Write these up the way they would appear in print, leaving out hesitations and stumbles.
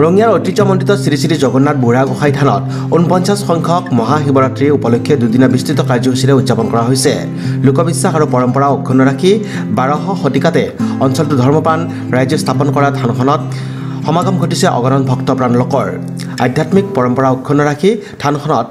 ৰঙিয়াৰ ঐতিহ্যমণ্ডিত শ্ৰী শ্ৰী জগন্নাথ বুঢ়াগোসাঁই থানত ৪৯ সংখ্যক মহাশিৱৰাত্ৰি উপলক্ষে দুদিনীয়া বিস্তৃত কাৰ্যসূচীৰে উদযাপন কৰা হৈছে। লোকবিশ্বাস আৰু পৰম্পৰা অক্ষুণ্ণ ৰাখি ১২০০ শতিকাতে অঞ্চলটো ধৰ্মপ্ৰাণ ৰাইজে স্থাপন কৰা থানখনত সমাগম ঘটিছে অগণন ভক্তপ্ৰাণ লোকৰ। আধ্যাত্মিক পৰম্পৰা অক্ষুণ্ণ ৰাখি থানখনত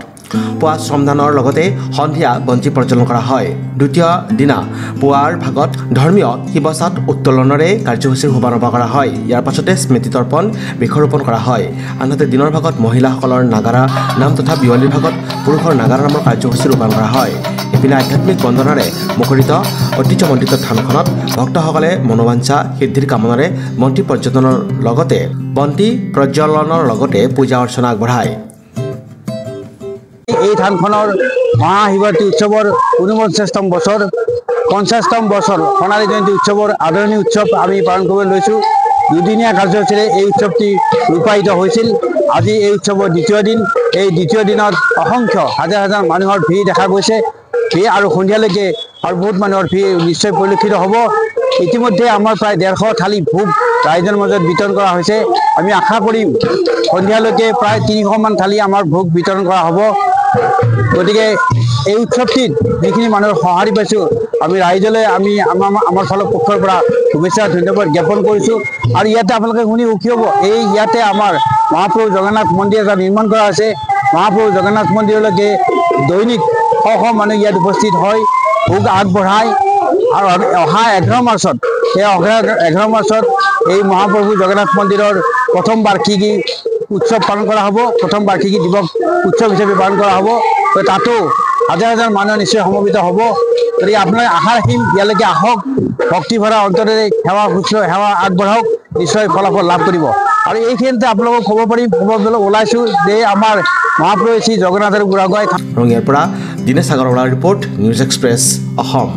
পুৱা শ্ৰমদানৰ লগতে সন্ধিয়া বন্তি প্ৰজ্বলন কৰা হয়। দ্বিতীয় দিনা পুৱাৰ ভাগত ধৰ্মীয় শিৱচাত উত্তোলনেৰে কাৰ্যসূচীৰ শুভাৰম্ভ কৰা হয়। ইয়াৰ পাছতে স্মৃতি তৰ্পণ বৃক্ষৰোপণ কৰা হয়। আনহাতে দিনৰ ভাগত মহিলাসকলৰ নাগাৰা নাম তথা বিয়লিৰ ভাগত পুৰুষৰ নাগাৰা নামৰ কাৰ্যসূচী ৰূপায়ণ কৰা হয়। ইপিনে আধ্যাত্মিক বন্দনাৰে মুখৰিত ঐতিহ্যমণ্ডিত থানখনত ভক্তসকলে মনোবাঞ্ছা সিদ্ধিৰ কামনাৰে বন্তি প্ৰজ্বলনৰ লগতে পূজা অৰ্চনা আগবঢ়ায়। এই থানখনৰ মহাশিৱৰাত্ৰি উৎসৱৰ ৪৯তম বছৰ ৫০তম বছৰ সোণালী জয়ন্তী উৎসৱৰ আদৰণি উৎসৱ আমি পালন কৰিবলৈ লৈছোঁ। দুদিনীয়া কাৰ্যসূচীৰে এই উৎসৱটি ৰূপায়িত হৈছিল। আজি এই উৎসৱৰ দ্বিতীয় দিন। এই দ্বিতীয় দিনত অসংখ্য হাজাৰ হাজাৰ মানুহৰ ভিৰ দেখা গৈছে। ভিৰ আৰু সন্ধিয়ালৈকে আৰু বহুত মানুহৰ ভিৰ নিশ্চয় পৰিলক্ষিত হ'ব। ইতিমধ্যে আমাৰ প্ৰায় ১৫০ থালি ভোগ ৰাইজৰ মাজত বিতৰণ কৰা হৈছে। আমি আশা কৰিম সন্ধিয়ালৈকে প্ৰায় ৩০০মান থালি আমাৰ ভোগ বিতৰণ কৰা হ'ব। গতিকে এই উৎসৱটিত যিখিনি মানুহৰ সঁহাৰি পাইছোঁ আমি ৰাইজলৈ আমাৰ ফালৰ পক্ষৰ পৰা শুভেচ্ছা ধন্যবাদ জ্ঞাপন কৰিছোঁ। আৰু ইয়াতে আপোনালোকে শুনি সুখী হ'ব, ইয়াতে আমাৰ মহাপ্ৰভু জগন্নাথ মন্দিৰ এটা নিৰ্মাণ কৰা হৈছে। মহাপ্ৰভু জগন্নাথ মন্দিৰলৈকে দৈনিক শ মানুহ ইয়াত উপস্থিত হয়, ভোগ আগবঢ়ায়। আৰু অহা ১১ মাৰ্চত এই মহাপ্ৰভু জগন্নাথ মন্দিৰৰ প্ৰথম বাৰ্ষিকী উৎসৱ পালন কৰা হ'ব। প্ৰথম বাৰ্ষিকী দিৱস উৎসৱ হিচাপে পালন কৰা হ'ব। তাতো হাজাৰ হাজাৰ মানুহ নিশ্চয় সমবেত হ'ব। গতিকে আপোনালোকে আশা ৰাখিম ইয়ালৈকে আহক, ভক্তিভৰা অন্তৰেৰে সেৱা আগবঢ়াওক, নিশ্চয় ফলাফল লাভ কৰিব। আৰু এইখিনিতে আপোনালোকক ক'ব পাৰিম, ওলাইছোঁ যে আমাৰ মহাপ্ৰভু শ্ৰী জগন্নাথ আৰু বুঢ়াগোসাঁই। ৰঙিয়াৰ পৰা দিনেশ আগৰৱালাৰ ৰিপৰ্ট, নিউজ এক্সপ্ৰেছ অসম।